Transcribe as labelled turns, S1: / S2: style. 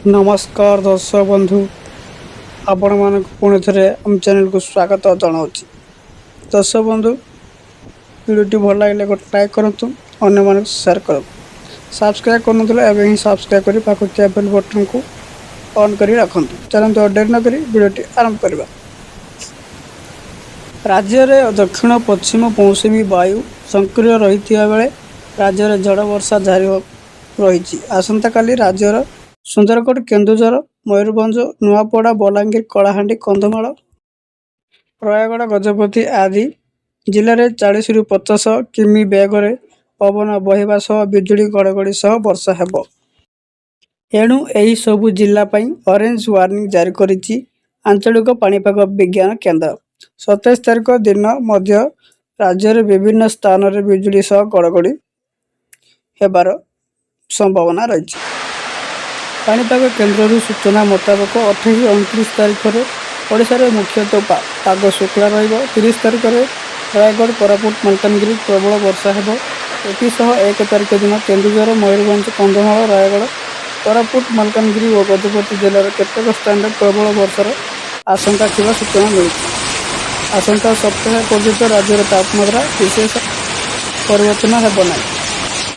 S1: नमस्कार दर्शक बंधु आपण मान पुणी थे आम चैनल को स्वागत जनावि। दर्शक बंधु वीडियो भल लगे गोटे लाइक करूँ अन्य मान सेयार करूँ सब्सक्राइब करूँ सब्सक्राइब कर पाखुआ बेल बटन को ऑन कर रखु। चलते डेरी नक वीडियो आरंभ करवा। राज्य में दक्षिण पश्चिम मौसुमी वायु सक्रिय रही बेले राज्य में झड़ वर्षा जारी रही। आसंता काली राज्यर सुंदरगढ़, केन्दुझर, मयूरभंज, नुआपड़ा, बलांगीर, कलाहांडी, कंधमाल, प्रयागढ़, गजपति आदि जिले में 40 ରୁ 50 किमी बेगर पवन बहिबा सह बिजुली घड़घड़ी सह वर्षा हेब। एणु एही सबु जिला पई ऑरेंज वार्निंग जारी करिछि आंचलिक पाणीपाग विज्ञान केन्द्र। 27 तारिख दिन मध्य राज्य में विभिन्न स्थान में बिजुली सह घड़घड़ी हेबार संभावना रही। पाणीपाग केन्द्र सूचना मुताबक 28-29 तारिख में ओडिशा रे मुख्यतः पाग शुक्ला रहिबो। 30 तारिख में रायगढ़, कोरापुट, मालकानगिरी प्रबल वर्षा हेब। एथिसह 1 तारिख दिन केन्दुझर, मयूरभंज, कंधमाल, रायगढ़, कोरापुट, मालकानगिरी और गजपति जिलार केतेक स्थान में प्रबल वर्षार आशंका थिबा सूचना मिली। आसंता सप्ताह पर्यंत राज्यर तापमात्रा विशेष परिवर्तन हेब नहीं।